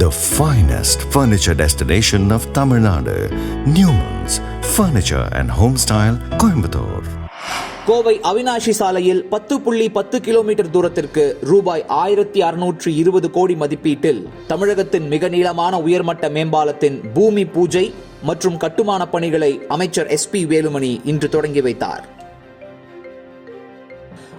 the finest furniture destination of Tamil Nadu, Newman's Furniture and Homestyle, Coimbatore. Kovai Avinashi சாலையில் 10.10 kilometre தூரத்திற்கு ரூபாய் 1620 கோடி மதிப்பீட்டில் தமிழகத்தின் மிக நீளமான உயர்மட்ட மேம்பாலத்தின் பூமி பூஜை மற்றும் கட்டுமான பணிகளை அமைச்சர் SP வேலுமணி இன்று தொடங்கி வைத்தார்.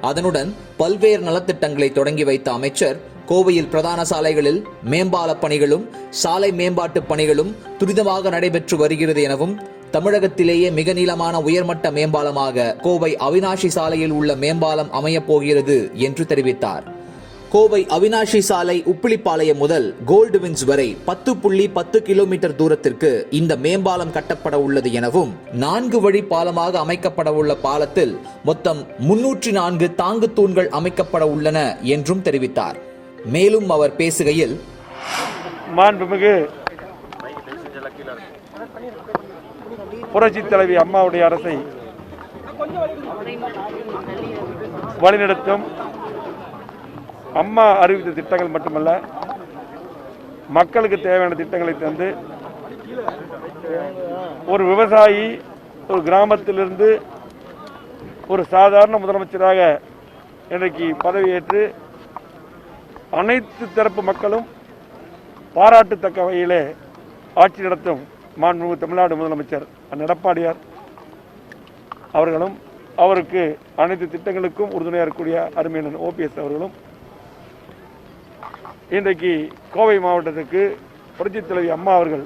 அதனுடன் பல்வேறு நலத்திட்டங்களை தொடங்கி வைத்த அமைச்சர் கோவையில் பிரதான சாலைகளில் மேம்பால பணிகளும் சாலை மேம்பாட்டு பணிகளும் துரிதமாக நடைபெற்று வருகிறது எனவும் தமிழகத்திலேயே மிக நீளமான உயர்மட்ட மேம்பாலமாக கோவை அவினாஷி சாலையில் உள்ள மேம்பாலம் அமையப் போகிறது என்று தெரிவித்தார். கோவை அவினாஷி சாலை உப்பிலிப்பாளையம் முதல் கோல்டு வின்ஸ் வரை 10.10 கிலோமீட்டர் தூரத்திற்கு இந்த மேம்பாலம் கட்டப்பட உள்ளது எனவும் 4 வழி பாலமாக அமைக்கப்பட உள்ள பாலத்தில் மொத்தம் 304 தாங்கு தூண்கள் அமைக்கப்பட உள்ளன என்றும் தெரிவித்தார். மேலும் அவர் பேசுகையில், மாண்புமிகு புரட்சி தலைவி அம்மாவுடைய அரசை வழிநடத்தும் அம்மா அறிவித்த திட்டங்கள் மட்டுமல்ல, மக்களுக்கு தேவையான திட்டங்களை தந்து ஒரு விவசாயி ஒரு கிராமத்திலிருந்து ஒரு சாதாரண முதலமைச்சராக இன்றைக்கு பதவியேற்று அனைத்து தரப்பு மக்களும் பாராட்டத்தக்க வகையிலே ஆட்சி நடத்தும் மாண்புமிகு தமிழ்நாடு முதலமைச்சர் எடப்பாடியார் அவர்களும் அவருக்கு அனைத்து திட்டங்களுக்கும் உறுதுணையாக இருக்கக்கூடிய அருமையான OPS அவர்களும் இன்றைக்கு கோவை மாவட்டத்துக்கு புரட்சி தலைவி அம்மா அவர்கள்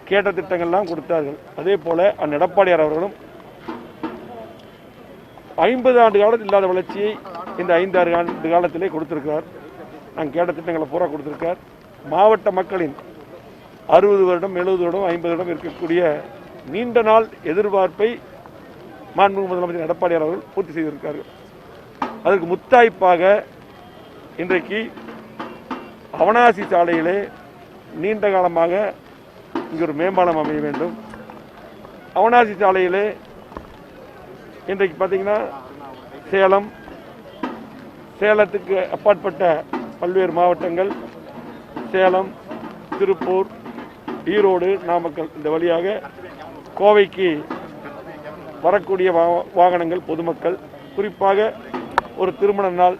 கேட்ட திட்டங்கள்லாம் கொடுத்தார்கள். அதே போல எடப்பாடியார் அவர்களும் 50 ஆண்டு காலத்தில் இல்லாத வளர்ச்சியை இந்த 5-6 ஆண்டு காலத்திலே கொடுத்திருக்கிறார். நாங்கள் கேட்ட திட்டங்களை பூரா கொடுத்திருக்கார். மாவட்ட மக்களின் 60 வருடம் 70 வருடம் 50 வருடம் இருக்கக்கூடிய நீண்ட நாள் எதிர்பார்ப்பை மாண்புமிகு முதலமைச்சர் எடப்பாடியார் அவர்கள் பூர்த்தி செய்திருக்கிறார்கள். அதற்கு முத்தாய்ப்பாக இன்றைக்கு அவனாசி சாலையிலே நீண்ட காலமாக இங்கு ஒரு மேம்பாலம் அமைய வேண்டும். அவனாசி சாலையிலே இன்றைக்கு பார்த்தீங்கன்னா சேலத்துக்கு அப்பாற்பட்ட பல்வேறு மாவட்டங்கள், சேலம், திருப்பூர், ஈரோடு, நாமக்கல் இந்த வழியாக கோவைக்கு வரக்கூடிய வாகனங்கள், பொதுமக்கள், குறிப்பாக ஒரு திருமண நாள்,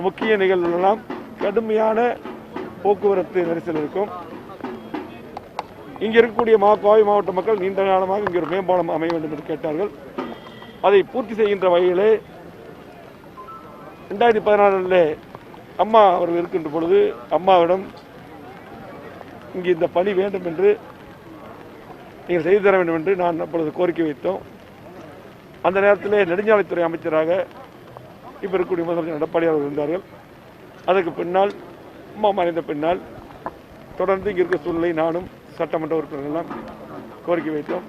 முக்கிய நிகழ்வுகளெல்லாம் கடுமையான போக்குவரத்து நெரிசல் இருக்கும். இங்கே இருக்கக்கூடிய கோவை மாவட்ட மக்கள் நீண்ட காலமாக இங்கே ஒரு மேம்பாலம் அமைய வேண்டும் என்று கேட்டார்கள். அதை பூர்த்தி செய்கின்ற வகையிலே 2014 அம்மா அவர்கள் இருக்கின்ற பொழுது அம்மாவிடம் இங்கு இந்த பணி வேண்டும் என்று நீங்கள் செய்து தர வேண்டும் என்று நான் அப்பொழுது கோரிக்கை வைத்தோம். அந்த நேரத்தில் நெடுஞ்சாலைத்துறை அமைச்சராக இப்போ இருக்கக்கூடிய முதலமைச்சர் எடப்பாடி அவர்கள் இருந்தார்கள். அதற்கு பின்னால் அம்மா மறைந்த பின்னால் தொடர்ந்து இங்கே இருக்க சூழ்நிலை நானும் சட்டமன்ற உறுப்பினர்களெல்லாம் கோரிக்கை வைத்தோம்.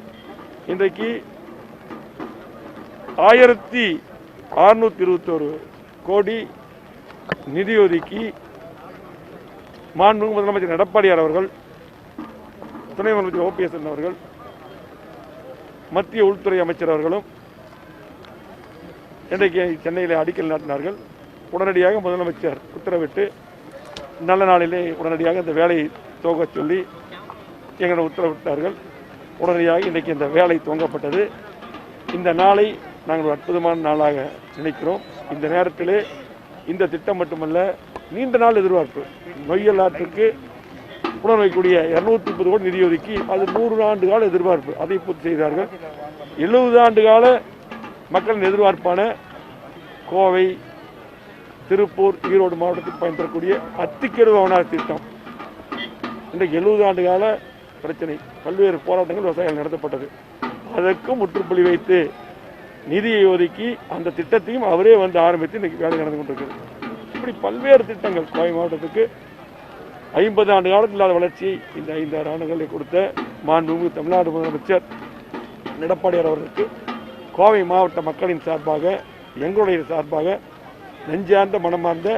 இன்றைக்கு 1621 கோடி நிதி ஒதுக்கி மாண்புமிகு முதலமைச்சர் எடப்பாடியார் அவர்கள், துணை முதலமைச்சர் OPS அவர்கள், மத்திய உள்துறை அமைச்சர் அவர்களும் இன்றைக்கு சென்னையில் அடிக்கல் நாட்டினார்கள். உடனடியாக முதலமைச்சர் உத்தரவிட்டு நல்ல நாளிலே உடனடியாக இந்த வேலையை துவங்க சொல்லி எங்களிடம் உத்தரவிட்டார்கள். உடனடியாக இன்றைக்கு இந்த வேலை துவங்கப்பட்டது. இந்த நாளை நாங்கள் ஒரு அற்புதமான நாளாக நினைக்கிறோம். இந்த நேரத்திலே இந்த திட்டம் மட்டுமல்ல, நீண்ட நாள் எதிர்பார்ப்பு நொய்யல் ஆற்றுக்கு புனர்வைக்கூடிய 230 கோடி நிதி ஒதுக்கி அது 100 ஆண்டு கால எதிர்பார்ப்பு, அதை பூர்த்தி செய்தார்கள். 70 ஆண்டு கால மக்களின் எதிர்பார்ப்பான கோவை, திருப்பூர், ஈரோடு மாவட்டத்துக்கு பயன்பெறக்கூடிய அத்திக்கடவு அவனாசி திட்டம் இன்றைக்கு 70 ஆண்டு கால பிரச்சனை, பல்வேறு போராட்டங்கள் விவசாயிகள் நடத்தப்பட்டது. அதற்கும் முற்றுப்புள்ளி வைத்து நிதியை ஒதுக்கி அந்த திட்டத்தையும் அவரே வந்து ஆரம்பித்து இன்றைக்கு வேலை நடந்து கொண்டிருக்கிறது. இப்படி பல்வேறு திட்டங்கள் கோவை மாவட்டத்துக்கு 50 ஆண்டு காலத்தில் இல்லாத வளர்ச்சியை இந்த 5-6 ஆண்டுகளில் கொடுத்த மாண்புமிகு தமிழ்நாடு முதலமைச்சர் எடப்பாடியார் அவர்களுக்கு கோவை மாவட்ட மக்களின் சார்பாக, எங்களுடைய சார்பாக நெஞ்சார்ந்த மனமார்ந்த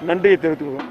நன்றியை தெரிவித்துக் கொள்வோம்.